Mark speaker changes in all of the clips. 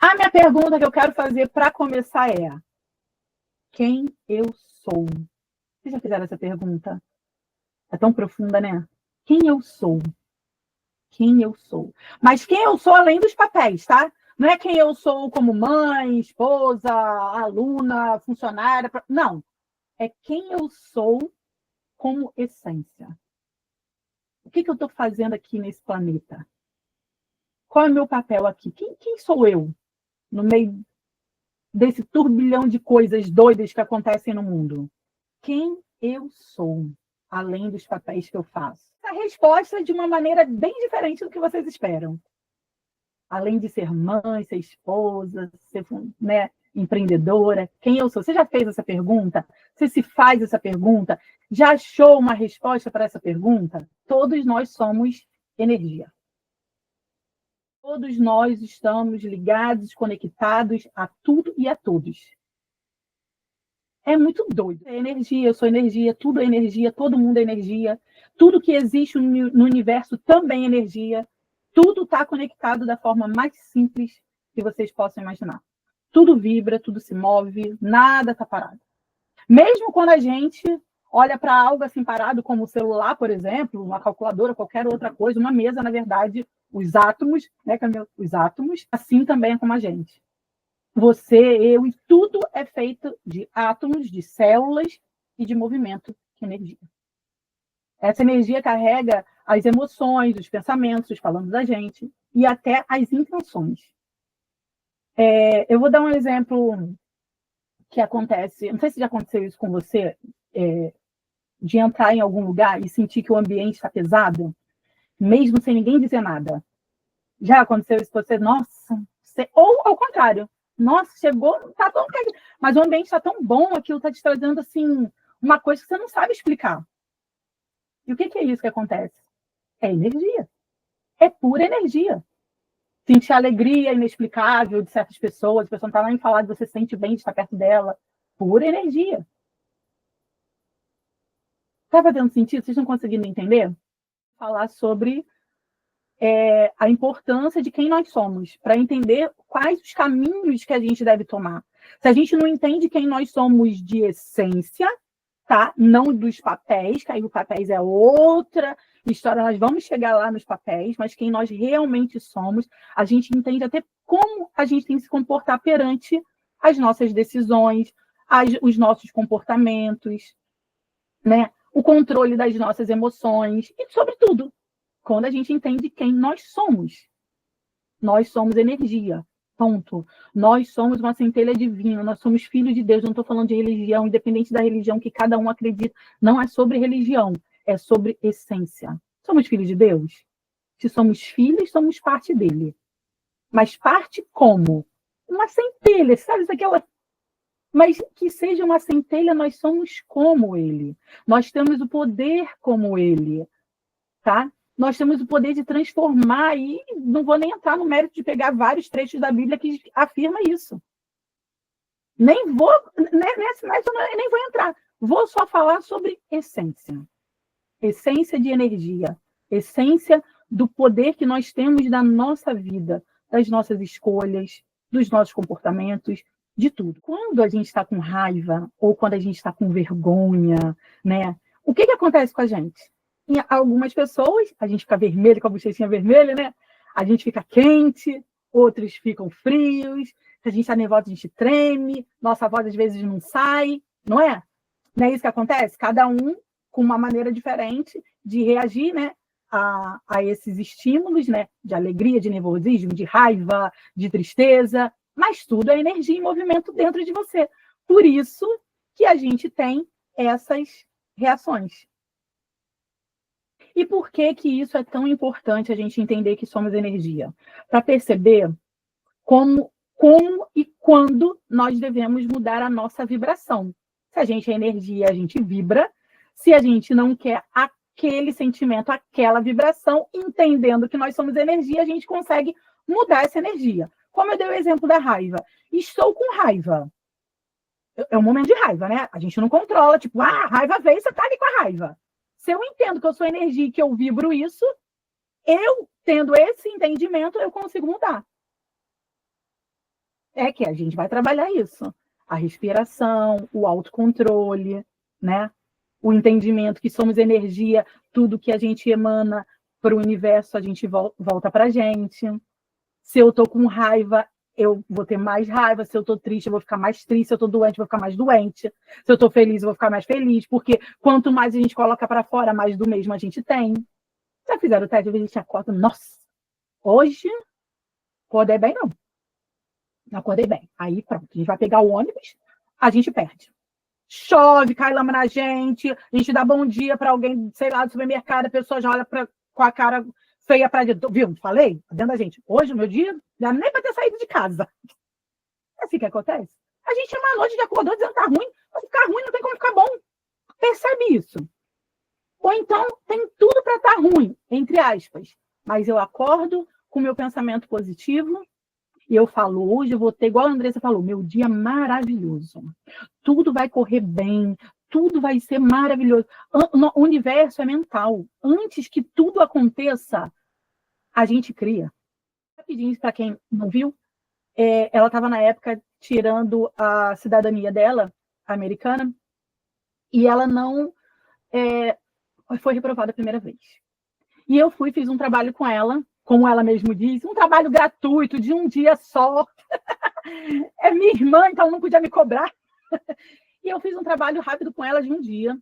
Speaker 1: A minha pergunta que eu quero fazer para começar é: quem eu sou? Vocês já fizeram essa pergunta? É tão profunda, né? Quem eu sou? Quem eu sou? Mas quem eu sou além dos papéis, tá? Não é quem eu sou como mãe, esposa, aluna, funcionária. Não. É quem eu sou como essência. O que eu estou fazendo aqui nesse planeta? Qual é o meu papel aqui? Quem sou eu no meio desse turbilhão de coisas doidas que acontecem no mundo? Quem eu sou, além dos papéis que eu faço? A resposta é de uma maneira bem diferente do que vocês esperam. Além de ser mãe, ser esposa, ser, né, empreendedora, quem eu sou? Você já fez essa pergunta? Você se faz essa pergunta? Já achou uma resposta para essa pergunta? Todos nós somos energia. Todos nós estamos ligados, conectados a tudo e a todos. É muito doido. É energia, eu sou energia, tudo é energia, todo mundo é energia. Tudo que existe no universo também é energia. Tudo está conectado da forma mais simples que vocês possam imaginar. Tudo vibra, tudo se move, nada está parado. Mesmo quando a gente olha para algo assim parado, como o celular, por exemplo, uma calculadora, qualquer outra coisa, uma mesa, na verdade, os átomos, né, os átomos, assim também é como a gente. Você, eu e tudo é feito de átomos, de células e de movimento de energia. Essa energia carrega as emoções, os pensamentos, falando da gente, e até as intenções. Eu vou dar um exemplo que acontece, não sei se já aconteceu isso com você, de entrar em algum lugar e sentir que o ambiente está pesado, mesmo sem ninguém dizer nada. Já aconteceu isso com você? Nossa, ou ao contrário. Nossa, chegou, tá tão... Mas o ambiente está tão bom, aquilo está te trazendo assim, uma coisa que você não sabe explicar. E o que é isso que acontece? É energia. É pura energia. Sentir a alegria inexplicável de certas pessoas, a pessoa não está lá em falar de você se sente bem de estar perto dela. Pura energia. Está fazendo sentido? Vocês estão conseguindo entender? Falar sobre a importância de quem nós somos, para entender quais os caminhos que a gente deve tomar. Se a gente não entende quem nós somos de essência, tá? Não dos papéis, que aí os papéis é outra história, nós vamos chegar lá nos papéis, mas quem nós realmente somos, a gente entende até como a gente tem que se comportar perante as nossas decisões, os nossos comportamentos, né? O controle das nossas emoções e, sobretudo, quando a gente entende quem nós somos. Nós somos energia, ponto. Nós somos uma centelha divina, nós somos filhos de Deus. Não estou falando de religião, independente da religião que cada um acredita. Não é sobre religião, é sobre essência. Somos filhos de Deus? Se somos filhos, somos parte dele. Mas parte como? Uma centelha, sabe? Aquela... Mas que seja uma centelha, nós somos como ele. Nós temos o poder como ele, tá? Nós temos o poder de transformar, e não vou nem entrar no mérito de pegar vários trechos da Bíblia que afirma isso. Nem vou entrar. Vou só falar sobre essência. Essência de energia. Essência do poder que nós temos da nossa vida, das nossas escolhas, dos nossos comportamentos, de tudo. Quando a gente está com raiva ou quando a gente está com vergonha, né? O que acontece com a gente? Em algumas pessoas, a gente fica vermelho, com a bochechinha vermelha, né? A gente fica quente, outros ficam frios. Se a gente está nervosa, a gente treme, nossa voz às vezes não sai, não é? Não é isso que acontece? Cada um com uma maneira diferente de reagir, né, a esses estímulos, né, de alegria, de nervosismo, de raiva, de tristeza, mas tudo é energia em movimento dentro de você. Por isso que a gente tem essas reações. E por que isso é tão importante a gente entender que somos energia? Para perceber como e quando nós devemos mudar a nossa vibração. Se a gente é energia, a gente vibra. Se a gente não quer aquele sentimento, aquela vibração, entendendo que nós somos energia, a gente consegue mudar essa energia. Como eu dei o exemplo da raiva. Estou com raiva. É um momento de raiva, né? A gente não controla, tipo, a raiva veio, você está ali com a raiva. Se eu entendo que eu sou energia e que eu vibro isso, eu, tendo esse entendimento, eu consigo mudar. é que a gente vai trabalhar isso. A respiração, o autocontrole, né? O entendimento que somos energia, tudo que a gente emana para o universo, a gente volta para a gente. Se eu estou com raiva, eu vou ter mais raiva. Se eu estou triste, eu vou ficar mais triste. Se eu estou doente, eu vou ficar mais doente. Se eu estou feliz, eu vou ficar mais feliz. Porque quanto mais a gente coloca para fora, mais do mesmo a gente tem. Já fizeram o teste, a gente acorda, nossa, hoje, acordei bem, não. Não acordei bem. Aí, pronto, a gente vai pegar o ônibus, a gente perde. Chove, cai lama na gente, a gente dá bom dia para alguém, sei lá, do supermercado, a pessoa já olha com a cara feia para dentro. Viu? Falei? Dentro da gente. Hoje, o meu dia, já nem para ter saído de casa. É assim que acontece. A gente uma noite de acordou dizendo que tá ruim, mas ficar ruim não tem como ficar bom. Percebe isso? Ou então, tem tudo para estar ruim, entre aspas. Mas eu acordo com o meu pensamento positivo e eu falo, hoje eu vou ter, igual a Andressa falou, meu dia maravilhoso. Tudo vai correr bem, tudo vai ser maravilhoso. O universo é mental. Antes que tudo aconteça, a gente cria. Rapidinho, para quem não viu, ela estava na época tirando a cidadania dela, americana, e ela não foi reprovada a primeira vez. E eu fiz um trabalho com ela, como ela mesma disse, um trabalho gratuito, de um dia só. É minha irmã, então não podia me cobrar. E eu fiz um trabalho rápido com ela de um dia,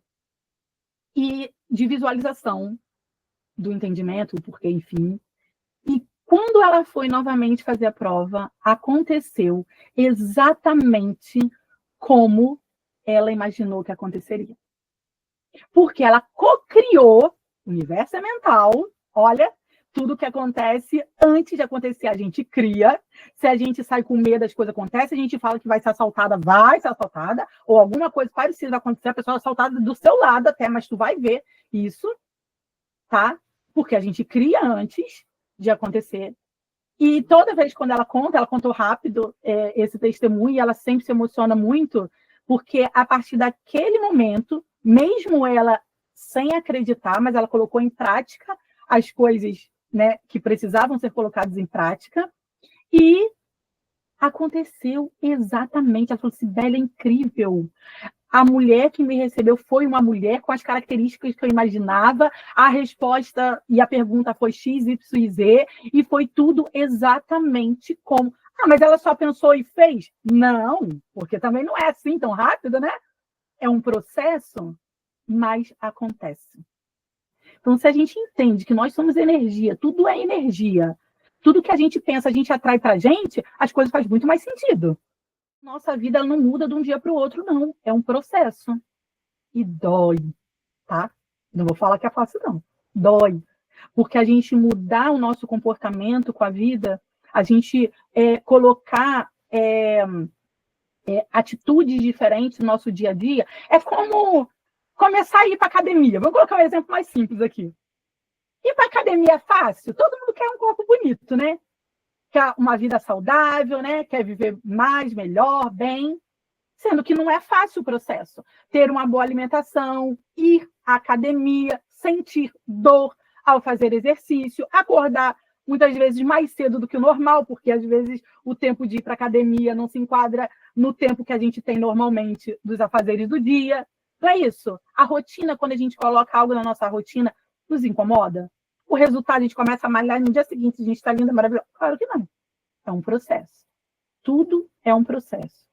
Speaker 1: e de visualização do entendimento, porque, enfim. E quando ela foi novamente fazer a prova, aconteceu exatamente como ela imaginou que aconteceria. Porque ela co-criou, o universo é mental, olha, tudo que acontece, antes de acontecer, a gente cria. Se a gente sai com medo, as coisas acontecem, a gente fala que vai ser assaltada, vai ser assaltada, ou alguma coisa parecida vai acontecer, a pessoa é assaltada do seu lado até, mas tu vai ver isso, tá? Porque a gente cria antes de acontecer. E toda vez quando ela contou rápido esse testemunho, e ela sempre se emociona muito, porque a partir daquele momento, mesmo ela sem acreditar, mas ela colocou em prática as coisas, né, que precisavam ser colocadas em prática, e aconteceu exatamente. Ela falou assim, Sibeli, é incrível. A mulher que me recebeu foi uma mulher com as características que eu imaginava, a resposta e a pergunta foi X, Y e Z, e foi tudo exatamente como... Ah, mas ela só pensou e fez? Não, porque também não é assim tão rápido, né? É um processo, mas acontece. Então, se a gente entende que nós somos energia, tudo é energia, tudo que a gente pensa, a gente atrai para a gente, as coisas fazem muito mais sentido. Nossa vida não muda de um dia para o outro, não. É um processo. E dói, tá? Não vou falar que é fácil, não. Dói. Porque a gente mudar o nosso comportamento com a vida, a gente colocar atitudes diferentes no nosso dia a dia, é como começar a ir para academia. Vou colocar um exemplo mais simples aqui. Ir para academia é fácil? Todo mundo quer um corpo bonito, né? Quer uma vida saudável, né? Quer viver mais, melhor, bem. Sendo que não é fácil o processo. Ter uma boa alimentação, ir à academia, sentir dor ao fazer exercício, acordar muitas vezes mais cedo do que o normal, porque às vezes o tempo de ir para a academia não se enquadra no tempo que a gente tem normalmente dos afazeres do dia. Não é isso? A rotina, quando a gente coloca algo na nossa rotina, nos incomoda? O resultado, a gente começa a malhar e no dia seguinte a gente está linda, maravilhosa? Claro que não. É um processo. Tudo é um processo.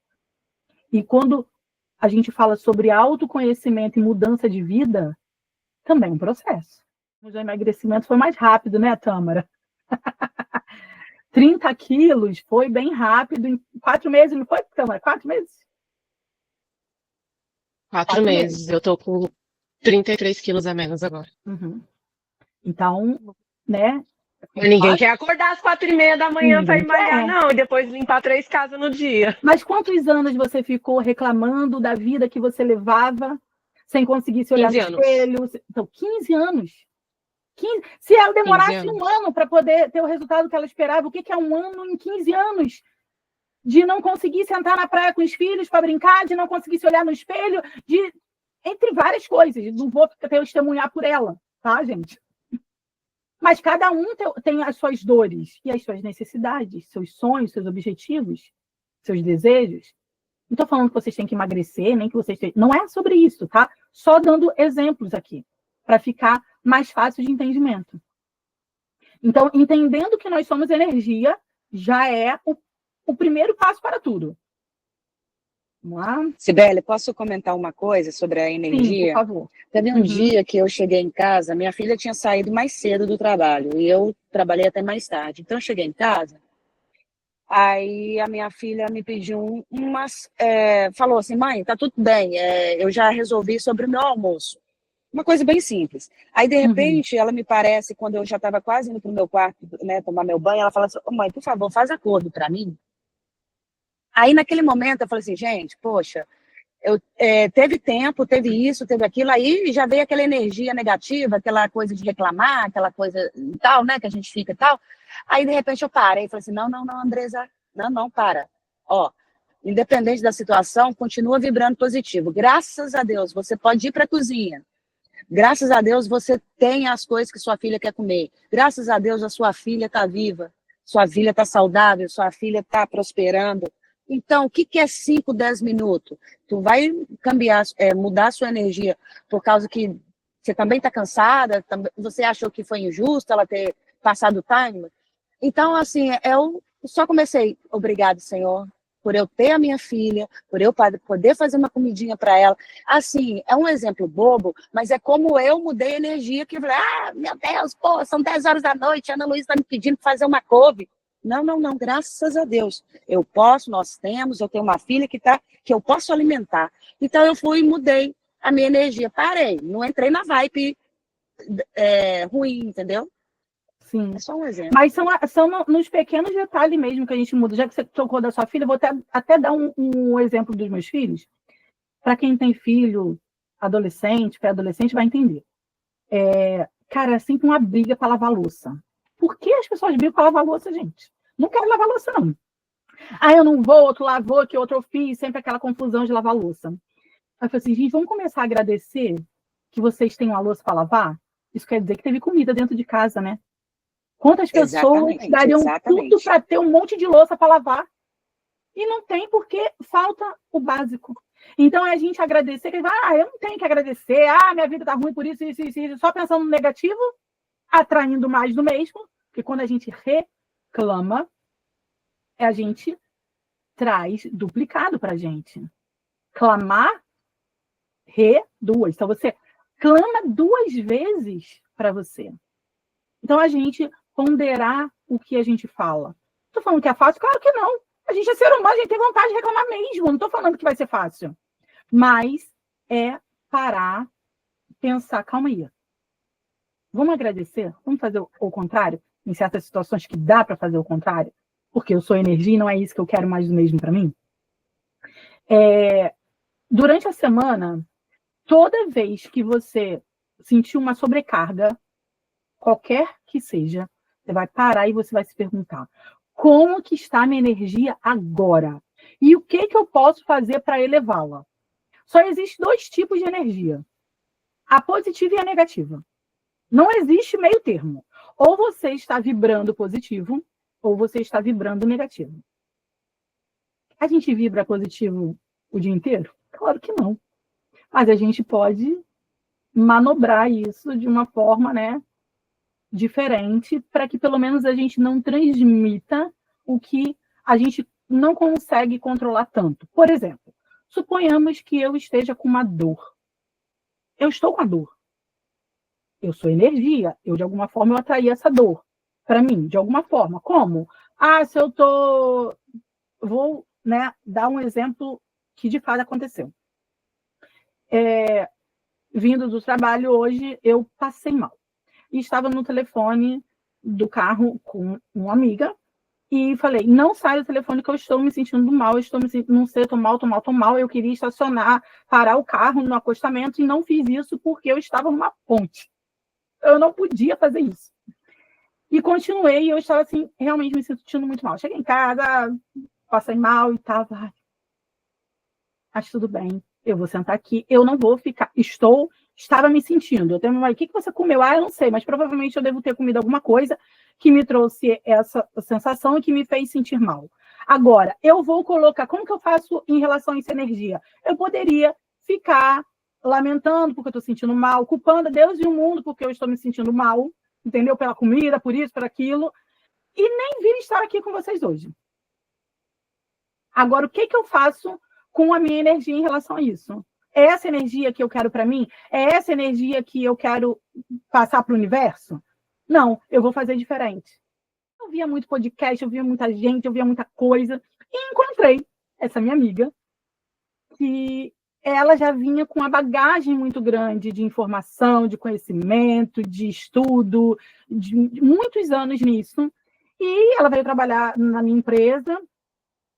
Speaker 1: E quando a gente fala sobre autoconhecimento e mudança de vida, também é um processo. O emagrecimento foi mais rápido, né, Tâmara? 30 quilos foi bem rápido, em 4 meses, não foi, Tâmara? 4 meses?
Speaker 2: 4 meses. Eu tô com 33 quilos a menos agora.
Speaker 1: Uhum. Então, né?
Speaker 2: Mas ninguém quer acordar às 4h30 da manhã para ir malhar, não, e depois limpar 3 casas no dia.
Speaker 1: Mas quantos anos você ficou reclamando da vida que você levava, sem conseguir se olhar no espelho? Então, 15 anos. 15... Se ela demorasse um ano para poder ter o resultado que ela esperava, o que é um ano em 15 anos? De não conseguir sentar na praia com os filhos para brincar, de não conseguir se olhar no espelho, entre várias coisas. Não vou testemunhar por ela, tá, gente? Mas cada um tem as suas dores e as suas necessidades, seus sonhos, seus objetivos. seus desejos. Não estou falando que vocês têm que emagrecer, nem que vocês têm... Não é sobre isso, tá? Só dando exemplos aqui, para ficar mais fácil de entendimento. Então, entendendo que nós somos energia, já é o primeiro passo para tudo. Vamos lá?
Speaker 3: Cibele, posso comentar uma coisa sobre a energia?
Speaker 1: Sim, por favor.
Speaker 3: Teve um dia que eu cheguei em casa, minha filha tinha saído mais cedo do trabalho, e eu trabalhei até mais tarde. Então, eu cheguei em casa, aí a minha filha me pediu falou assim, mãe, tá tudo bem, eu já resolvi sobre o meu almoço. Uma coisa bem simples. Aí, de repente, ela me parece, quando eu já estava quase indo para o meu quarto, né, tomar meu banho, ela fala assim, mãe, por favor, faz acordo para mim. Aí, naquele momento, eu falei assim, gente, poxa, teve tempo, teve isso, teve aquilo, aí já veio aquela energia negativa, aquela coisa de reclamar, aquela coisa e tal, né, que a gente fica e tal. Aí, de repente, eu parei e falei assim, não, Andresa, não, para. Ó, independente da situação, continua vibrando positivo. Graças a Deus, você pode ir para a cozinha. Graças a Deus, você tem as coisas que sua filha quer comer. Graças a Deus, a sua filha está viva. Sua filha está saudável, sua filha está prosperando. Então, o que é 5, 10 minutos? Tu vai mudar a sua energia por causa que você também está cansada, você achou que foi injusto ela ter passado o time? Então, assim, eu só comecei, obrigado, Senhor, por eu ter a minha filha, por eu poder fazer uma comidinha para ela. Assim, é um exemplo bobo, mas é como eu mudei a energia, que eu falei, meu Deus, pô, são 10 horas da noite, a Ana Luísa está me pedindo para fazer uma couve. Não, graças a Deus. Nós temos, eu tenho uma filha que eu posso alimentar. Então eu fui e mudei a minha energia. Parei, não entrei na vibe ruim, entendeu?
Speaker 1: Sim.
Speaker 3: É só um exemplo.
Speaker 1: Mas são nos pequenos detalhes mesmo que a gente muda. Já que você tocou da sua filha, vou até dar um exemplo dos meus filhos. Para quem tem filho, adolescente, pré-adolescente, vai entender. Cara, é sempre uma briga para lavar louça. Por que as pessoas brigam para lavar louça, gente? Não quero lavar louça, não. Eu não vou, outro lavou, que outro eu fiz, sempre aquela confusão de lavar louça. Aí eu falei assim, gente, vamos começar a agradecer que vocês têm uma louça para lavar? Isso quer dizer que teve comida dentro de casa, né? Quantas pessoas dariam tudo para ter um monte de louça para lavar? E não tem porque falta o básico. Então, é a gente agradecer, que eu não tenho que agradecer, minha vida tá ruim por isso, só pensando no negativo, atraindo mais do mesmo, porque quando a gente reclama, a gente traz duplicado para a gente. Clamar, duas. Então, você clama 2 vezes para você. Então, a gente ponderar o que a gente fala. Estou falando que é fácil? Claro que não. A gente é ser humano, a gente tem vontade de reclamar mesmo. Não estou falando que vai ser fácil. Mas é parar, pensar, calma aí. Vamos agradecer? Vamos fazer o contrário? Em certas situações que dá para fazer o contrário? Porque eu sou energia e não é isso que eu quero mais do mesmo para mim? Durante a semana, toda vez que você sentir uma sobrecarga, qualquer que seja, você vai parar e você vai se perguntar, como que está a minha energia agora? E o que eu posso fazer para elevá-la? Só existem 2 tipos de energia, a positiva e a negativa. Não existe meio termo. Ou você está vibrando positivo, ou você está vibrando negativo. A gente vibra positivo o dia inteiro? Claro que não. Mas a gente pode manobrar isso de uma forma, né, diferente, para que pelo menos a gente não transmita o que a gente não consegue controlar tanto. Por exemplo, suponhamos que eu esteja com uma dor. Eu estou com a dor. Eu sou energia. Eu, de alguma forma, eu atraí essa dor para mim, de alguma forma. Como? Se eu tô... Vou, né, dar um exemplo que de fato aconteceu. Vindo do trabalho hoje, eu passei mal. E estava no telefone do carro com uma amiga e falei, não sai do telefone que eu estou me sentindo mal, não sei, tô mal. Eu queria estacionar, parar o carro no acostamento e não fiz isso porque eu estava numa ponte. Eu não podia fazer isso. E continuei, e eu estava assim, realmente me sentindo muito mal. Cheguei em casa, passei mal e estava, acho tudo bem, eu vou sentar aqui, eu não vou ficar, estava me sentindo. Eu tenho uma, o que você comeu? Eu não sei, mas provavelmente eu devo ter comido alguma coisa que me trouxe essa sensação e que me fez sentir mal. Agora, eu vou colocar, como que eu faço em relação a essa energia? Eu poderia ficar lamentando porque eu estou sentindo mal, culpando a Deus e o mundo porque eu estou me sentindo mal, entendeu? Pela comida, por isso, por aquilo, e nem vir estar aqui com vocês hoje. Agora, o que eu faço com a minha energia em relação a isso? É essa energia que eu quero para mim? É essa energia que eu quero passar para o universo? Não, eu vou fazer diferente. Eu via muito podcast, eu via muita gente, eu via muita coisa, e encontrei essa minha amiga, que ela já vinha com uma bagagem muito grande de informação, de conhecimento, de estudo, de muitos anos nisso, e ela veio trabalhar na minha empresa.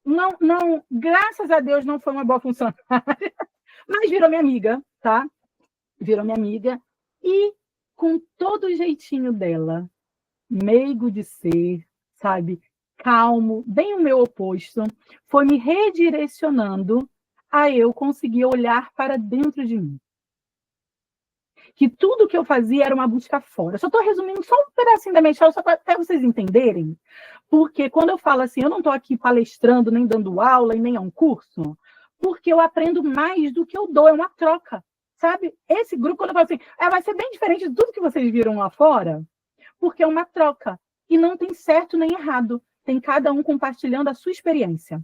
Speaker 1: Não, graças a Deus não foi uma boa funcionária, mas virou minha amiga, tá? Virou minha amiga, e com todo o jeitinho dela, meigo de ser, sabe? Calmo, bem o meu oposto, foi me redirecionando a eu conseguir olhar para dentro de mim. Que tudo que eu fazia era uma busca fora. Só estou resumindo só um pedacinho da minha história, só para até vocês entenderem. Porque quando eu falo assim, eu não estou aqui palestrando, nem dando aula, e nem é um curso, porque eu aprendo mais do que eu dou, é uma troca, sabe? Esse grupo, quando eu falo assim, vai ser bem diferente de tudo que vocês viram lá fora, porque é uma troca. E não tem certo nem errado. Tem cada um compartilhando a sua experiência.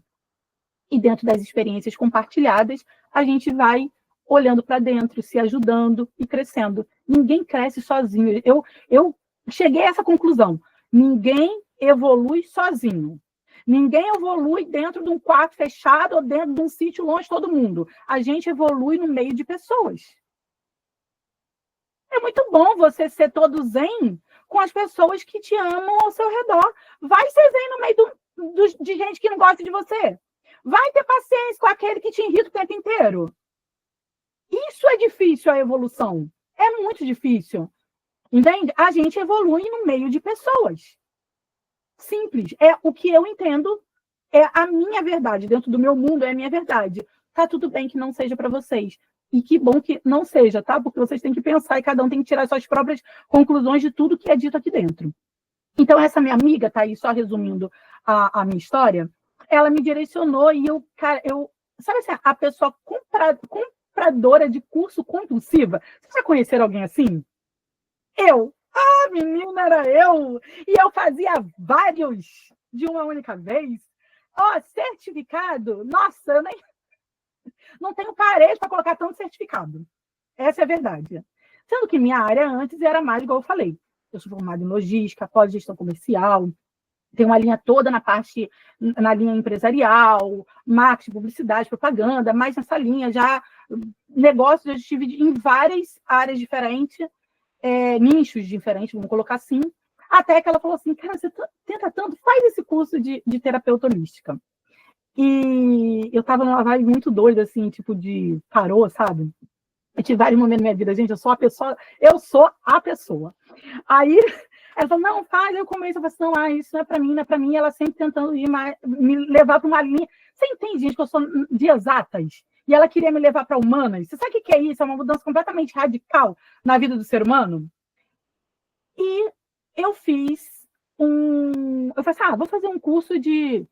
Speaker 1: E dentro das experiências compartilhadas, a gente vai olhando para dentro, se ajudando e crescendo. Ninguém cresce sozinho. Eu cheguei a essa conclusão. Ninguém evolui sozinho. Ninguém evolui dentro de um quarto fechado ou dentro de um sítio longe de todo mundo. A gente evolui no meio de pessoas. É muito bom você ser todo zen com as pessoas que te amam ao seu redor. Vai ser zen no meio de gente que não gosta de você. Vai ter paciência com aquele que te irrita o tempo inteiro. Isso é difícil, a evolução. É muito difícil. Entende? A gente evolui no meio de pessoas. Simples. É o que eu entendo, é a minha verdade. Dentro do meu mundo é a minha verdade. Tá tudo bem que não seja para vocês. E que bom que não seja, tá? Porque vocês têm que pensar e cada um tem que tirar suas próprias conclusões de tudo que é dito aqui dentro. Então, essa minha amiga, tá aí só resumindo a minha história, ela me direcionou e sabe assim, a pessoa compradora de curso compulsiva? Vocês já conheceram alguém assim? Eu. Ah, menina, era eu. E eu fazia vários de uma única vez. Certificado. Nossa, eu nem não tenho parede para colocar tanto certificado. Essa é a verdade. Sendo que minha área antes era mais, igual eu falei. Eu sou formada em logística, pós-gestão comercial, tem uma linha toda na linha empresarial, marketing, publicidade, propaganda, mas nessa linha já, negócios, eu estive em várias áreas diferentes, nichos diferentes, vamos colocar assim, até que ela falou assim, cara, você tenta tanto, faz esse curso de terapeuta holística. E eu estava numa vibe muito doida, assim, tipo de tarô, sabe? Eu tive vários momentos na minha vida, gente, eu sou a pessoa. Aí ela falou, não, faz, eu comecei, eu falei assim, não, isso não é para mim, ela sempre tentando me levar para uma linha. Você entende, gente, que eu sou de exatas? E ela queria me levar para humanas? Você sabe o que é isso? É uma mudança completamente radical na vida do ser humano? E eu fiz eu falei assim, vou fazer um curso de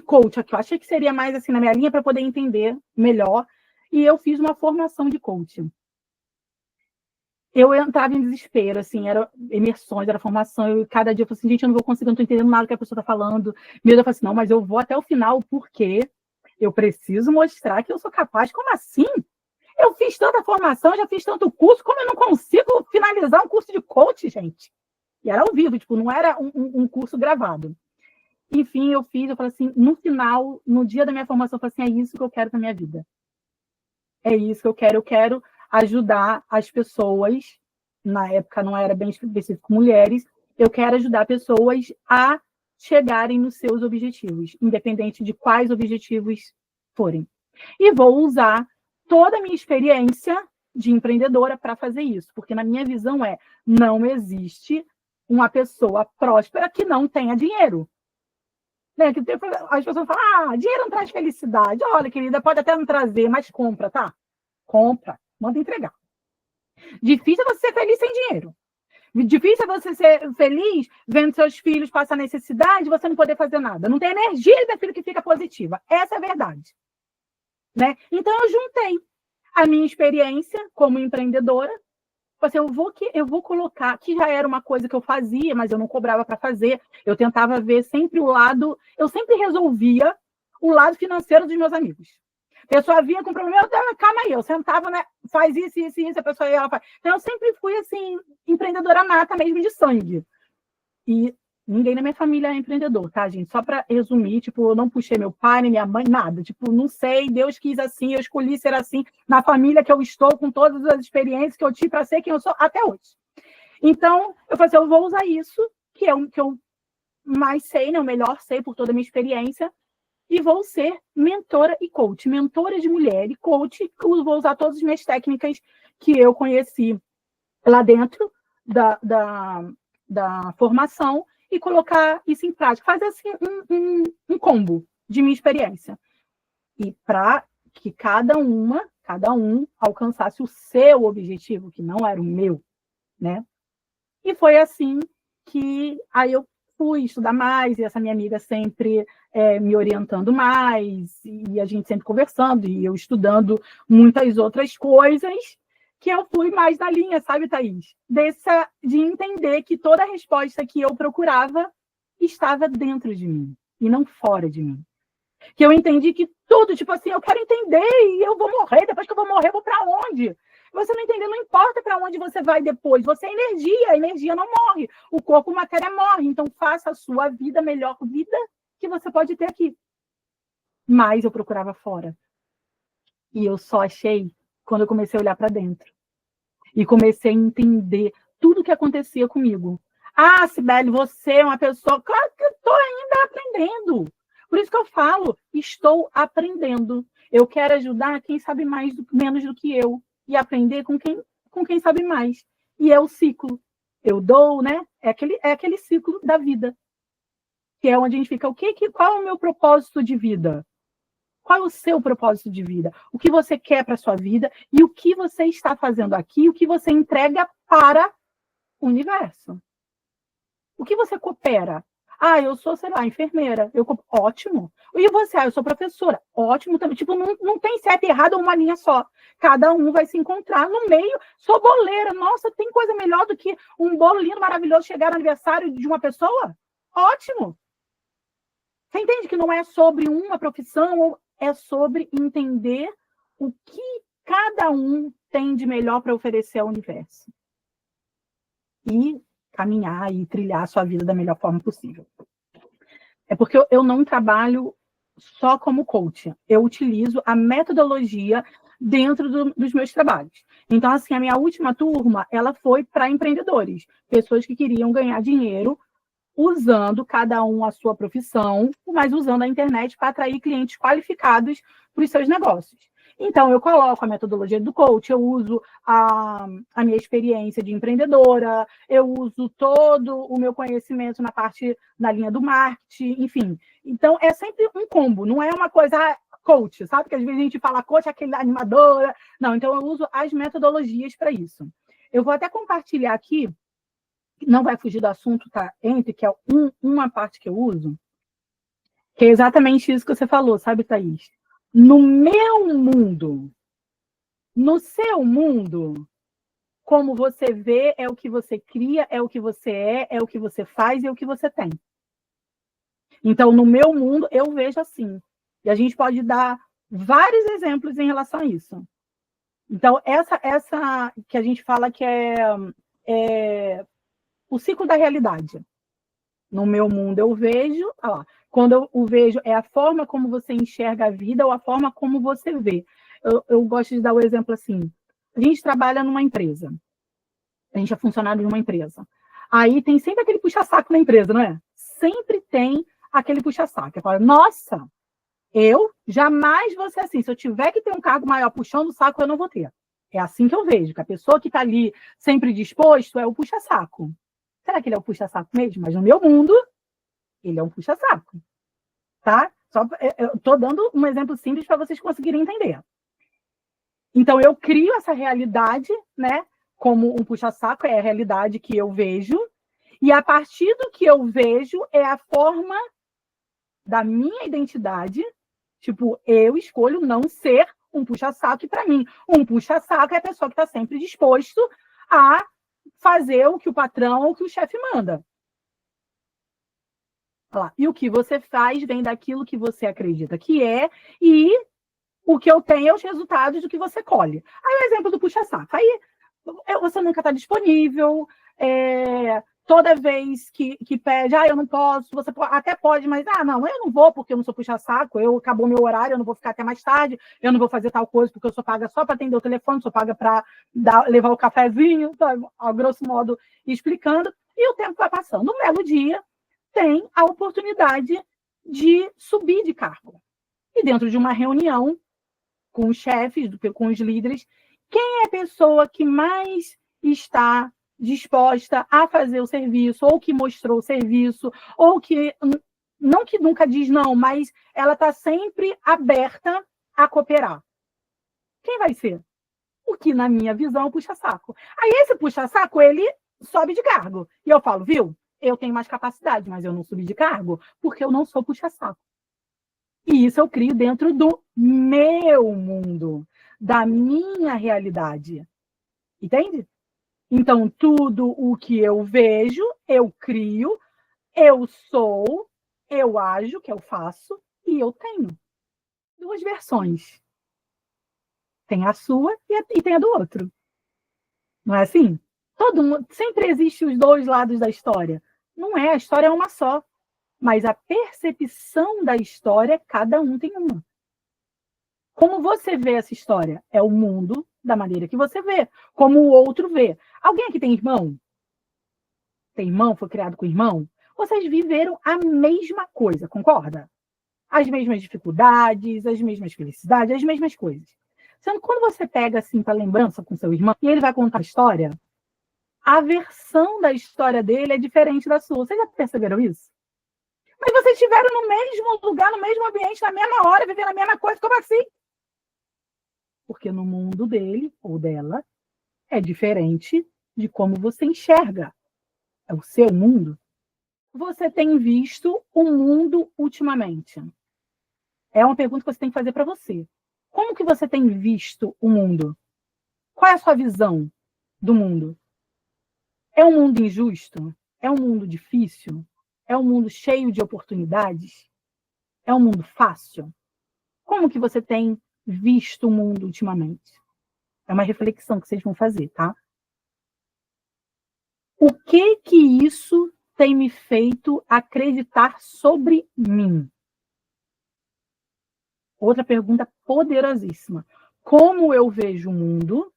Speaker 1: coach aqui. Eu achei que seria mais assim na minha linha para poder entender melhor. E eu fiz uma formação de coaching. Eu entrava em desespero, assim, era imersões, era formação, eu cada dia eu falei assim, gente, eu não vou conseguir, eu não estou entendendo nada que a pessoa está falando. Meu Deus, eu falei assim, não, mas eu vou até o final, porque eu preciso mostrar que eu sou capaz. Como assim? Eu fiz tanta formação, já fiz tanto curso, como eu não consigo finalizar um curso de coach, gente? E era ao vivo, tipo, não era um curso gravado. Enfim, eu falei assim, no final, no dia da minha formação, eu falei assim, é isso que eu quero na minha vida. É isso que eu quero ajudar as pessoas, na época não era bem específico mulheres, eu quero ajudar pessoas a chegarem nos seus objetivos, independente de quais objetivos forem. E vou usar toda a minha experiência de empreendedora para fazer isso, porque na minha visão não existe uma pessoa próspera que não tenha dinheiro. As pessoas falam, dinheiro não traz felicidade. Olha, querida, pode até não trazer, mas compra, tá? Compra, manda entregar. Difícil é você ser feliz sem dinheiro. Difícil é você ser feliz vendo seus filhos passar necessidade e você não poder fazer nada. Não tem energia da filho que fica positiva. Essa é a verdade. Né? Então, eu juntei a minha experiência como empreendedora. Assim, eu vou colocar, que já era uma coisa que eu fazia, mas eu não cobrava para fazer. Eu tentava ver sempre o lado, eu sempre resolvia o lado financeiro dos meus amigos. A pessoa vinha com problema, calma aí, eu sentava, né? Faz isso, a pessoa ia, ela faz. Então, eu sempre fui, assim, empreendedora nata mesmo de sangue. E ninguém na minha família é empreendedor, tá, gente? Só para resumir, tipo, eu não puxei meu pai, nem minha mãe, nada. Tipo, não sei, Deus quis assim, eu escolhi ser assim, na família que eu estou, com todas as experiências que eu tive para ser quem eu sou até hoje. Então, eu falei assim, eu vou usar isso, que é o que eu mais sei, né? O melhor sei por toda a minha experiência, e vou ser mentora e coach. Mentora de mulher e coach, vou usar todas as minhas técnicas que eu conheci lá dentro da formação e colocar isso em prática. Fazer assim um combo de minha experiência. E para que cada um alcançasse o seu objetivo, que não era o meu, né? E foi assim que aí eu fui estudar mais, e essa minha amiga sempre me orientando mais, e a gente sempre conversando, e eu estudando muitas outras coisas, que eu fui mais na linha, sabe, Thaís? De entender que toda a resposta que eu procurava estava dentro de mim, e não fora de mim. Que eu entendi que tudo, tipo assim, eu quero entender e eu vou morrer, depois que eu vou morrer, eu vou para onde? Você não entendeu, não importa para onde você vai depois, você é energia, a energia não morre, o corpo, matéria morre, então faça a sua vida a melhor vida que você pode ter aqui. Mas eu procurava fora. E eu só achei quando eu comecei a olhar para dentro. E comecei a entender tudo o que acontecia comigo. Ah, Sibeli, você é uma pessoa... Claro que eu estou ainda aprendendo. Por isso que eu falo, estou aprendendo. Eu quero ajudar quem sabe mais, menos do que eu. E aprender com quem sabe mais. E é o ciclo. Eu dou, né? É aquele ciclo da vida. Que é onde a gente fica, qual é o meu propósito de vida? Qual é o seu propósito de vida? O que você quer para a sua vida e o que você está fazendo aqui, o que você entrega para o universo. O que você coopera? Ah, eu sou, sei lá, enfermeira. Ótimo. E você? Ah, eu sou professora. Ótimo também. Tipo, não tem certo e errado ou uma linha só. Cada um vai se encontrar no meio. Sou boleira. Nossa, tem coisa melhor do que um bolo lindo, maravilhoso, chegar no aniversário de uma pessoa? Ótimo. Você entende que não é sobre uma profissão, é sobre entender o que cada um tem de melhor para oferecer ao universo. E caminhar e trilhar a sua vida da melhor forma possível. É porque eu não trabalho só como coach. Eu utilizo a metodologia dentro dos meus trabalhos. Então, assim, a minha última turma, ela foi para empreendedores. Pessoas que queriam ganhar dinheiro usando cada um a sua profissão, mas usando a internet para atrair clientes qualificados para os seus negócios. Então, eu coloco a metodologia do coach, eu uso a minha experiência de empreendedora, eu uso todo o meu conhecimento na parte da linha do marketing, enfim. Então, é sempre um combo, não é uma coisa coach, sabe? Que às vezes a gente fala coach, aquele animadora. Não, então eu uso as metodologias para isso. Eu vou até compartilhar aqui, não vai fugir do assunto, tá? Que é uma parte que eu uso, que é exatamente isso que você falou, sabe, Thaís? No meu mundo, no seu mundo, como você vê, é o que você cria, é o que você é o que você faz e é o que você tem. Então, no meu mundo, eu vejo assim. E a gente pode dar vários exemplos em relação a isso. Então, essa que a gente fala que é o ciclo da realidade. No meu mundo eu vejo, quando eu o vejo, é a forma como você enxerga a vida ou a forma como você vê. Eu gosto de dar o exemplo assim, a gente trabalha numa empresa, a gente é funcionário de uma empresa. Aí tem sempre aquele puxa-saco na empresa, não é? Sempre tem aquele puxa-saco. Eu falo, nossa, eu jamais vou ser assim. Se eu tiver que ter um cargo maior puxando o saco, eu não vou ter. É assim que eu vejo, que a pessoa que está ali sempre disposto é o puxa-saco. Será que ele é o puxa-saco mesmo? Mas no meu mundo, ele é um puxa-saco. Tá? Eu estou dando um exemplo simples para vocês conseguirem entender. Então, eu crio essa realidade, né, como um puxa-saco, é a realidade que eu vejo, e a partir do que eu vejo é a forma da minha identidade. Tipo, eu escolho não ser um puxa-saco, e para mim, um puxa-saco é a pessoa que está sempre disposto a fazer o que o patrão ou o que o chefe manda. Olha lá. E o que você faz vem daquilo que você acredita que é, e o que eu tenho é os resultados do que você colhe. Aí o exemplo do puxa-saco. Aí você nunca está disponível, toda vez que pede, eu não posso, você até pode, mas, não, eu não vou porque eu não sou puxa-saco, acabou meu horário, eu não vou ficar até mais tarde, eu não vou fazer tal coisa porque eu sou paga só para atender o telefone, sou paga para levar o cafezinho, sabe? A grosso modo explicando, e o tempo vai passando. Um belo dia, tem a oportunidade de subir de cargo. E dentro de uma reunião com os chefes, com os líderes, quem é a pessoa que mais está disposta a fazer o serviço, ou que mostrou o serviço, ou que, não que nunca diz não, mas ela está sempre aberta a cooperar? Quem vai ser? O que, na minha visão, é o puxa-saco. Aí esse puxa-saco, ele sobe de cargo. E eu falo, viu? Eu tenho mais capacidade, mas eu não subi de cargo porque eu não sou puxa-saco. E isso eu crio dentro do meu mundo, da minha realidade. Entende? Então, tudo o que eu vejo, eu crio, eu sou, eu ajo, que eu faço, e eu tenho. Duas versões. Tem a sua e tem a do outro. Não é assim? Todo mundo, sempre existe os dois lados da história. Não é, a história é uma só. Mas a percepção da história, cada um tem uma. Como você vê essa história? É o mundo da maneira que você vê. Como o outro vê. Alguém aqui tem irmão? Tem irmão? Foi criado com irmão? Vocês viveram a mesma coisa, concorda? As mesmas dificuldades, as mesmas felicidades, as mesmas coisas. Sendo que quando você pega assim para lembrança com seu irmão e ele vai contar a história, a versão da história dele é diferente da sua. Vocês já perceberam isso? Mas vocês estiveram no mesmo lugar, no mesmo ambiente, na mesma hora, vivendo a mesma coisa. Como assim? Porque no mundo dele ou dela é diferente de como você enxerga. É o seu mundo. Você tem visto o mundo ultimamente? É uma pergunta que você tem que fazer para você. Como que você tem visto o mundo? Qual é a sua visão do mundo? É um mundo injusto? É um mundo difícil? É um mundo cheio de oportunidades? É um mundo fácil? Como que você tem visto o mundo ultimamente? É uma reflexão que vocês vão fazer, tá? O que isso tem me feito acreditar sobre mim? Outra pergunta poderosíssima. Como eu vejo o mundo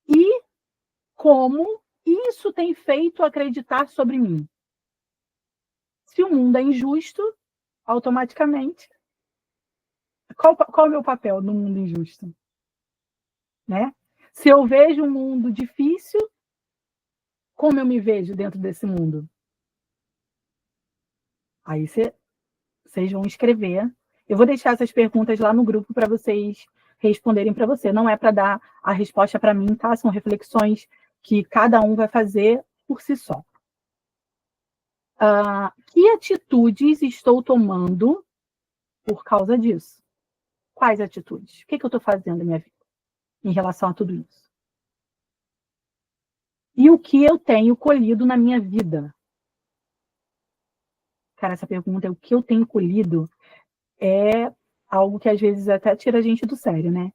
Speaker 1: e como isso tem feito acreditar sobre mim? Se o mundo é injusto, automaticamente, qual é o meu papel no mundo injusto? Né? Se eu vejo um mundo difícil, como eu me vejo dentro desse mundo? Aí vocês vão escrever. Eu vou deixar essas perguntas lá no grupo para vocês responderem para você. Não é para dar a resposta para mim, tá? São reflexões que cada um vai fazer por si só. Que atitudes estou tomando por causa disso? Quais atitudes? O que eu estou fazendo na minha vida em relação a tudo isso? E o que eu tenho colhido na minha vida? Cara, essa pergunta é o que eu tenho colhido é algo que às vezes até tira a gente do sério, né?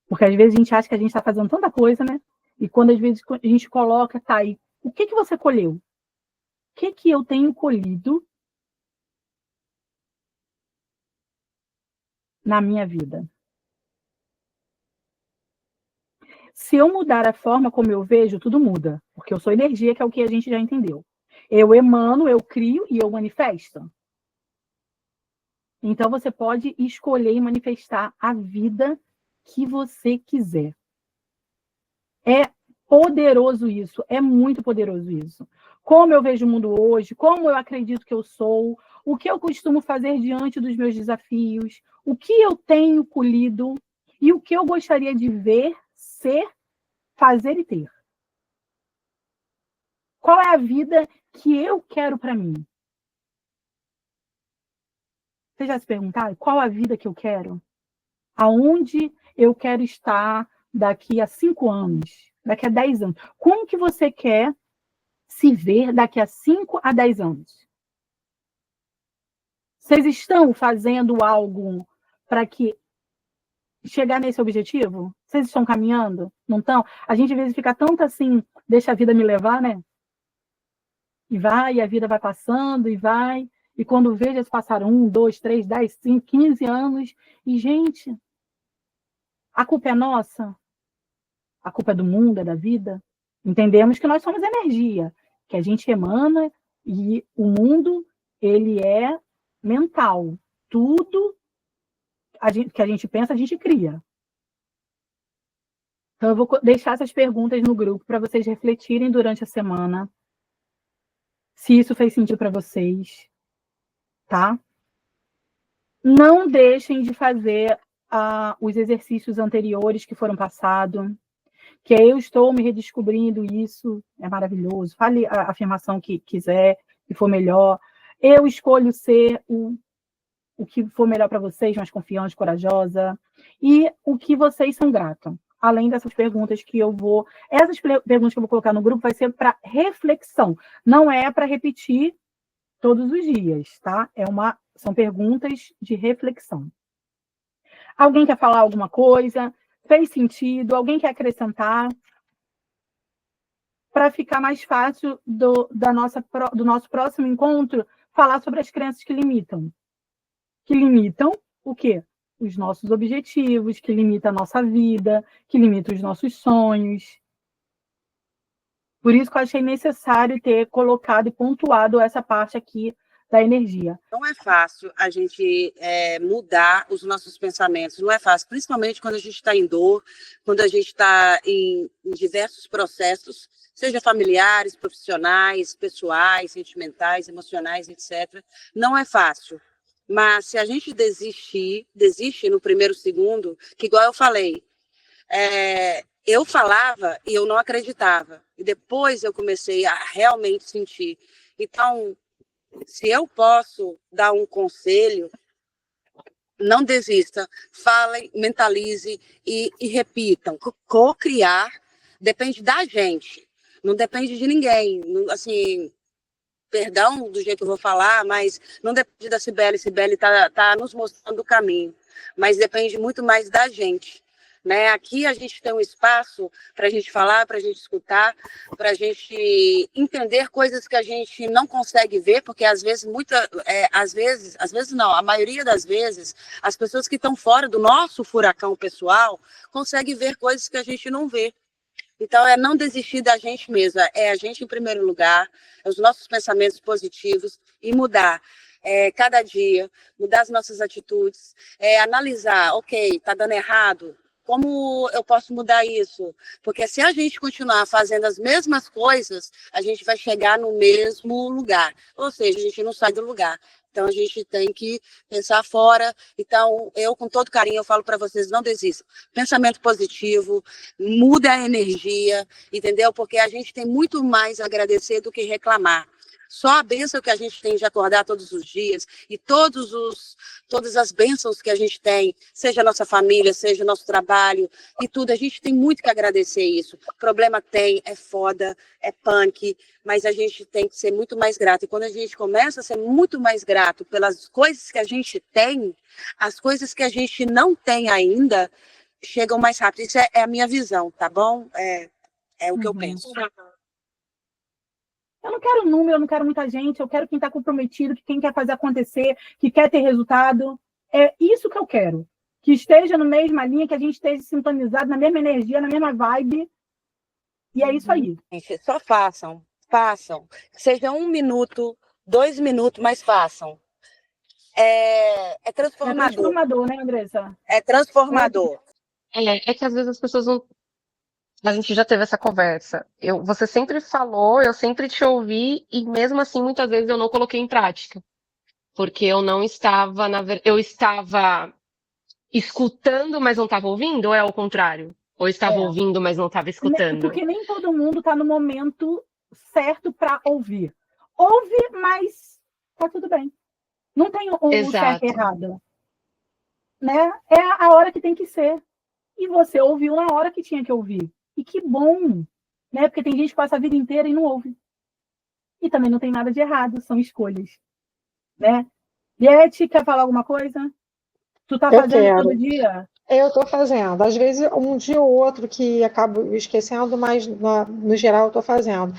Speaker 1: Porque às vezes a gente acha que a gente está fazendo tanta coisa, né? E quando às vezes a gente coloca, tá aí, o que você colheu? O que eu tenho colhido na minha vida? Se eu mudar a forma como eu vejo, tudo muda. Porque eu sou energia, que é o que a gente já entendeu. Eu emano, eu crio e eu manifesto. Então, você pode escolher e manifestar a vida que você quiser. É poderoso isso, é muito poderoso isso. Como eu vejo o mundo hoje, como eu acredito que eu sou, o que eu costumo fazer diante dos meus desafios, o que eu tenho colhido e o que eu gostaria de ver, ser, fazer e ter. Qual é a vida que eu quero para mim? Vocês já se perguntaram qual a vida que eu quero? Aonde eu quero estar daqui a 5 anos? Daqui a 10 anos? Como que você quer se ver daqui a 5 a 10 anos? Vocês estão fazendo algo para que chegar nesse objetivo? Vocês estão caminhando? Não estão? A gente às vezes fica tanto assim, deixa a vida me levar, né? E a vida vai passando, e vai. E quando veja, se passaram 1, 2, 3, 10, 5, 15 anos. E, gente, a culpa é nossa? A culpa é do mundo, é da vida? Entendemos que nós somos energia, que a gente emana, e o mundo, ele é mental. Tudo que a gente pensa, a gente cria. Então, eu vou deixar essas perguntas no grupo para vocês refletirem durante a semana. Se isso fez sentido para vocês, tá? Não deixem de fazer os exercícios anteriores que foram passados, que eu estou me redescobrindo, isso é maravilhoso. Fale a afirmação que quiser, que for melhor. Eu escolho ser o que for melhor para vocês, mais confiante, corajosa, e o que vocês são gratos. Além dessas perguntas que eu vou... Essas perguntas que eu vou colocar no grupo vai ser para reflexão. Não é para repetir todos os dias, tá? São perguntas de reflexão. Alguém quer falar alguma coisa? Fez sentido? Alguém quer acrescentar? Para ficar mais fácil do nosso próximo encontro, falar sobre as crenças que limitam. Que limitam o quê? Os nossos objetivos, que limita a nossa vida, que limita os nossos sonhos. Por isso que eu achei necessário ter colocado e pontuado essa parte aqui da energia.
Speaker 3: Não é fácil a gente mudar os nossos pensamentos, não é fácil, principalmente quando a gente está em dor, quando a gente está em diversos processos, seja familiares, profissionais, pessoais, sentimentais, emocionais, etc. Não é fácil. Mas se a gente desiste no primeiro segundo, que igual eu falei, eu falava e eu não acreditava. E depois eu comecei a realmente sentir. Então, se eu posso dar um conselho, não desista, falem, mentalize e repitam. Co-criar depende da gente, não depende de ninguém. Assim, perdão do jeito que eu vou falar, mas não depende da Cibele. Cibele tá nos mostrando o caminho, mas depende muito mais da gente. Né? Aqui a gente tem um espaço para a gente falar, para a gente escutar, para a gente entender coisas que a gente não consegue ver, porque às vezes, às vezes não, a maioria das vezes, as pessoas que estão fora do nosso furacão pessoal conseguem ver coisas que a gente não vê. Então, é não desistir da gente mesma, é a gente em primeiro lugar, é os nossos pensamentos positivos e mudar. Cada dia, mudar as nossas atitudes, analisar, ok, está dando errado, como eu posso mudar isso? Porque se a gente continuar fazendo as mesmas coisas, a gente vai chegar no mesmo lugar. Ou seja, a gente não sai do lugar. Então, a gente tem que pensar fora. Então, eu, com todo carinho, eu falo para vocês, não desistam. Pensamento positivo, muda a energia, entendeu? Porque a gente tem muito mais a agradecer do que reclamar. Só a bênção que a gente tem de acordar todos os dias e todas as bênçãos que a gente tem, seja a nossa família, seja o nosso trabalho e tudo, a gente tem muito que agradecer isso. Problema tem, é foda, é punk, mas a gente tem que ser muito mais grato. E quando a gente começa a ser muito mais grato pelas coisas que a gente tem, as coisas que a gente não tem ainda chegam mais rápido. Isso é a minha visão, tá bom? É o que eu penso.
Speaker 1: Eu não quero número, eu não quero muita gente, eu quero quem está comprometido, quem quer fazer acontecer, que quer ter resultado. É isso que eu quero. Que esteja na mesma linha, que a gente esteja sintonizado, na mesma energia, na mesma vibe. E é isso aí.
Speaker 3: Gente, só façam. Seja 1 minuto, 2 minutos, mas façam. É transformador.
Speaker 1: É transformador, né, Andressa?
Speaker 3: É transformador.
Speaker 2: É que às vezes as pessoas não... A gente já teve essa conversa. Você sempre falou, eu sempre te ouvi, e mesmo assim, muitas vezes eu não coloquei em prática. Porque eu não estava, eu estava escutando, mas não estava ouvindo, ou é ao contrário? Ou estava
Speaker 1: É.
Speaker 2: ouvindo, mas não estava escutando?
Speaker 1: Porque nem todo mundo está no momento certo para ouvir. Ouve, mas tá tudo bem. Não tem o certo e
Speaker 2: Exato.
Speaker 1: errado. Né? É a hora que tem que ser. E você ouviu na hora que tinha que ouvir. E que bom, né? Porque tem gente que passa a vida inteira e não ouve. E também não tem nada de errado, são escolhas, né? Liette, quer falar alguma coisa? Tu tá
Speaker 4: Eu
Speaker 1: fazendo todo
Speaker 4: quero.
Speaker 1: dia?
Speaker 4: Eu estou fazendo. Às vezes, um dia ou outro que acabo esquecendo, mas no geral eu estou fazendo.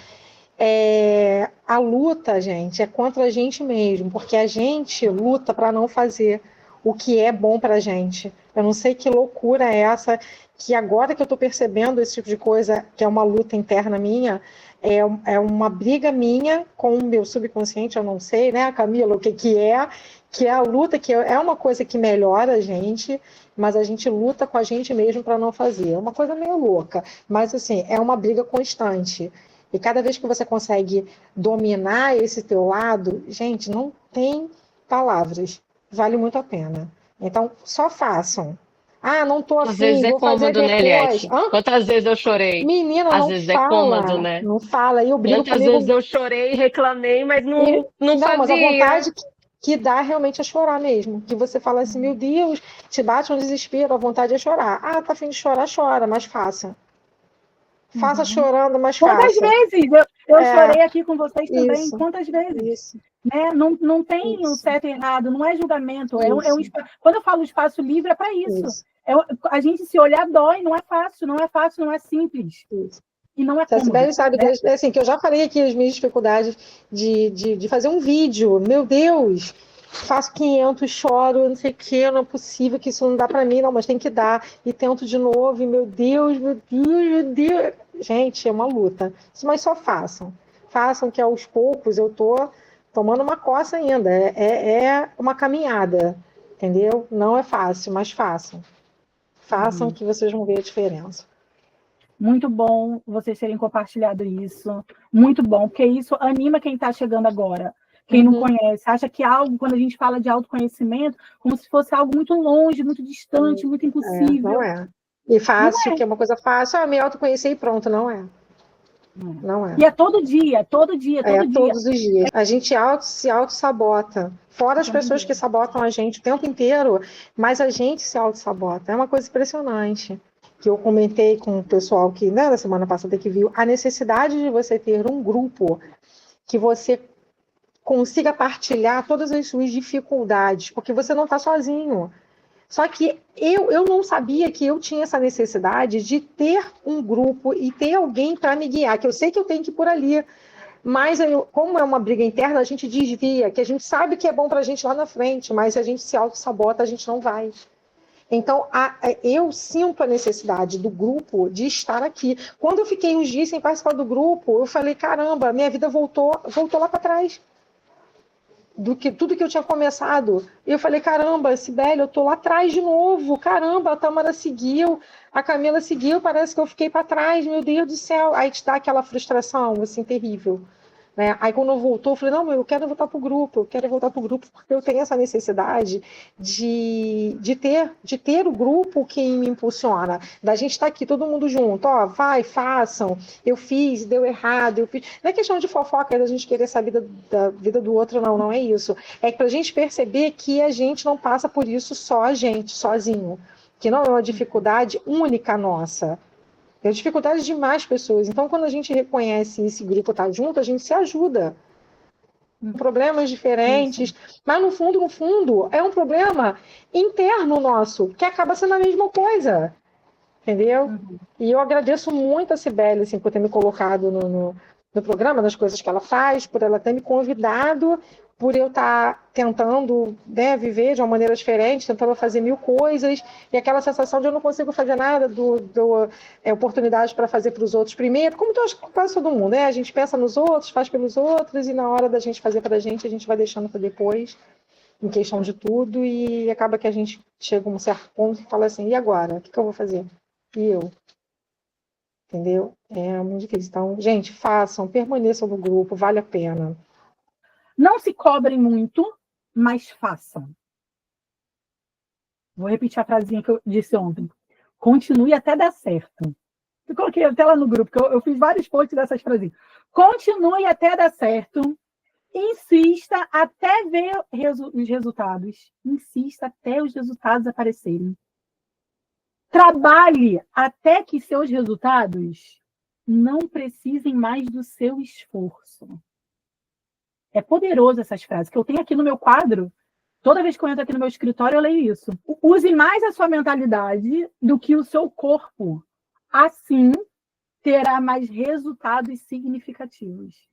Speaker 4: A luta, gente, é contra a gente mesmo, porque a gente luta para não fazer o que é bom para a gente. Eu não sei que loucura é essa, que agora que eu estou percebendo esse tipo de coisa, que é uma luta interna minha, é uma briga minha com o meu subconsciente, eu não sei, né, Camila, o que é, que é a luta, que é uma coisa que melhora a gente, mas a gente luta com a gente mesmo para não fazer. É uma coisa meio louca, mas assim, é uma briga constante. E cada vez que você consegue dominar esse teu lado, gente, não tem palavras. Vale muito a pena. Então, só façam. Ah, não tô
Speaker 2: Às vezes
Speaker 4: afim,
Speaker 2: é
Speaker 4: vou fazer
Speaker 2: cômodo, né,
Speaker 4: depois.
Speaker 2: Eliette?
Speaker 4: Hã?
Speaker 2: Quantas vezes eu chorei?
Speaker 4: Menina,
Speaker 2: Às
Speaker 4: não
Speaker 2: vezes é cômodo,
Speaker 4: fala.
Speaker 2: né?
Speaker 4: Não fala. E eu brigo
Speaker 2: Quantas vezes
Speaker 4: comigo.
Speaker 2: eu chorei, reclamei, mas
Speaker 4: E,
Speaker 2: não
Speaker 4: não, mas a
Speaker 2: fazia.
Speaker 4: vontade que dá realmente é chorar mesmo. Que você fala assim, meu Deus, te bate um desespero, a vontade é chorar. Ah, tá afim de chorar, chora, mas faça. Faça
Speaker 1: Uhum.
Speaker 4: chorando, mas
Speaker 1: Quantas
Speaker 4: faça.
Speaker 1: vezes? Eu
Speaker 4: É,
Speaker 1: chorei aqui com vocês também.
Speaker 4: isso,
Speaker 1: Quantas vezes?
Speaker 4: isso,
Speaker 1: Né? Não tem o
Speaker 4: isso,
Speaker 1: certo e errado, não é julgamento.
Speaker 4: isso,
Speaker 1: Quando eu falo espaço livre, é para isso.
Speaker 4: isso.
Speaker 1: A gente se olhar dói, não é fácil, não é fácil, não é simples.
Speaker 4: Isso.
Speaker 1: E não é
Speaker 4: A
Speaker 1: cômodo.
Speaker 4: Sibeli sabe
Speaker 1: Né?
Speaker 4: assim, que eu já falei aqui as minhas dificuldades de fazer um vídeo. Meu Deus, faço 500, choro, não sei o que, não é possível, que isso não dá para mim, não, mas tem que dar. E tento de novo, e meu Deus, meu Deus, meu Deus. Gente, é uma luta. Mas só façam. Façam que aos poucos eu tô tomando uma coça ainda. É uma caminhada, entendeu? Não é fácil, mas façam. Façam que vocês vão ver a diferença.
Speaker 1: Muito bom vocês terem compartilhado isso. Muito bom, porque isso anima quem está chegando agora. Quem não conhece, acha que algo, quando a gente fala de autoconhecimento, como se fosse algo muito longe, muito distante, muito impossível.
Speaker 4: Não é. E
Speaker 1: Não
Speaker 4: fácil,
Speaker 1: é.
Speaker 4: que é uma coisa fácil. Ah, me autoconhecer e pronto. Não é. Não é.
Speaker 1: E é todo dia, todo dia,
Speaker 4: É
Speaker 1: todo dia.
Speaker 4: todos os dias. A gente se auto-sabota. Fora as pessoas que sabotam a gente o tempo inteiro, mas a gente se auto-sabota. É uma coisa impressionante. Que eu comentei com o pessoal que, né, na semana passada que viu, a necessidade de você ter um grupo que você consiga partilhar todas as suas dificuldades, porque você não está sozinho. Só que eu não sabia que eu tinha essa necessidade de ter um grupo e ter alguém para me guiar, que eu sei que eu tenho que ir por ali, mas como é uma briga interna, a gente desvia, que a gente sabe que é bom para a gente lá na frente, mas se a gente se auto-sabota, a gente não vai. Então, eu sinto a necessidade do grupo de estar aqui. Quando eu fiquei uns dias sem participar do grupo, eu falei, caramba, minha vida voltou lá para trás. Tudo que eu tinha começado. E eu falei, caramba, Sibeli, eu tô lá atrás de novo. Caramba, a Tamara seguiu, a Camila seguiu, parece que eu fiquei para trás, meu Deus do céu. Aí te dá aquela frustração, assim, terrível. Né? Aí quando voltou, eu falei, não, eu quero voltar para o grupo, porque eu tenho essa necessidade de ter o grupo que me impulsiona, da gente estar aqui todo mundo junto, ó, vai, façam, eu fiz, deu errado, eu fiz. Não é questão de fofoca, da gente querer saber da vida do outro, não é isso. É para a gente perceber que a gente não passa por isso só a gente, sozinho, que não é uma dificuldade única nossa. Tem dificuldades de mais pessoas. Então, quando a gente reconhece esse grupo está junto, a gente se ajuda. Problemas diferentes, mas no fundo, é um problema interno nosso, que acaba sendo a mesma coisa. Entendeu? E eu agradeço muito a Sibeli, assim, por ter me colocado no programa, nas coisas que ela faz, por ela ter me convidado, por eu estar tentando, né, viver de uma maneira diferente, tentando fazer mil coisas, e aquela sensação de eu não consigo fazer nada, oportunidade para fazer para os outros primeiro, como quase todo mundo, né? A gente pensa nos outros, faz pelos outros, e na hora da gente fazer para a gente vai deixando para depois, em questão de tudo, e acaba que a gente chega a um certo ponto e fala assim, e agora? O que eu vou fazer? E eu? Entendeu? É muito difícil. Então, gente, façam, permaneçam no grupo, vale a pena.
Speaker 1: Não se cobrem muito, mas façam. Vou repetir a frasinha que eu disse ontem. Continue até dar certo. Eu coloquei até lá no grupo, que eu fiz vários posts dessas frases. Continue até dar certo. Insista até ver os resultados. Insista até os resultados aparecerem. Trabalhe até que seus resultados não precisem mais do seu esforço. É poderoso essas frases, que eu tenho aqui no meu quadro. Toda vez que eu entro aqui no meu escritório, eu leio isso. Use mais a sua mentalidade do que o seu corpo. Assim, terá mais resultados significativos.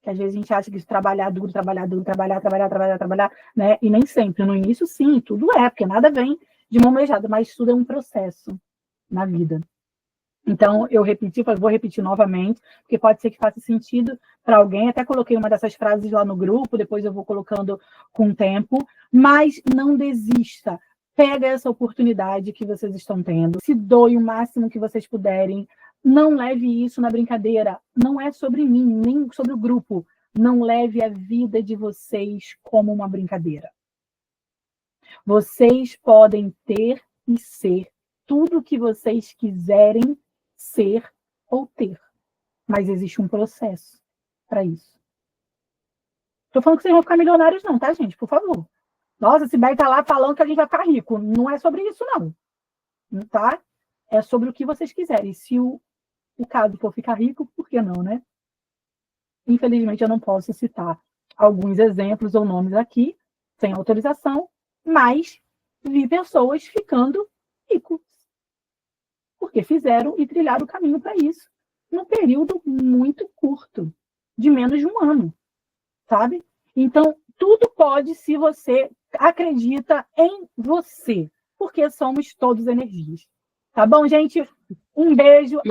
Speaker 1: Que às vezes a gente acha que isso trabalhar duro, trabalhar, né? E nem sempre. No início, sim, tudo porque nada vem de mão beijada, mas tudo é um processo na vida. Então, eu repeti, vou repetir novamente, porque pode ser que faça sentido para alguém. Até coloquei uma dessas frases lá no grupo, depois eu vou colocando com o tempo. Mas não desista. Pega essa oportunidade que vocês estão tendo. Se doe o máximo que vocês puderem. Não leve isso na brincadeira. Não é sobre mim, nem sobre o grupo. Não leve a vida de vocês como uma brincadeira. Vocês podem ter e ser tudo o que vocês quiserem ser ou ter. Mas existe um processo para isso. Estou falando que vocês vão ficar milionários não, tá, gente? Por favor. Nossa, esse Beto tá lá falando que a gente vai ficar rico. Não é sobre isso, não. Tá? É sobre o que vocês quiserem. Se o caso for ficar rico, por que não, né? Infelizmente, eu não posso citar alguns exemplos ou nomes aqui, sem autorização, mas vi pessoas ficando ricos. Porque fizeram e trilharam o caminho para isso num período muito curto, de menos de um ano, sabe? Então, tudo pode se você acredita em você, porque somos todos energias. Tá bom, gente? Um beijo.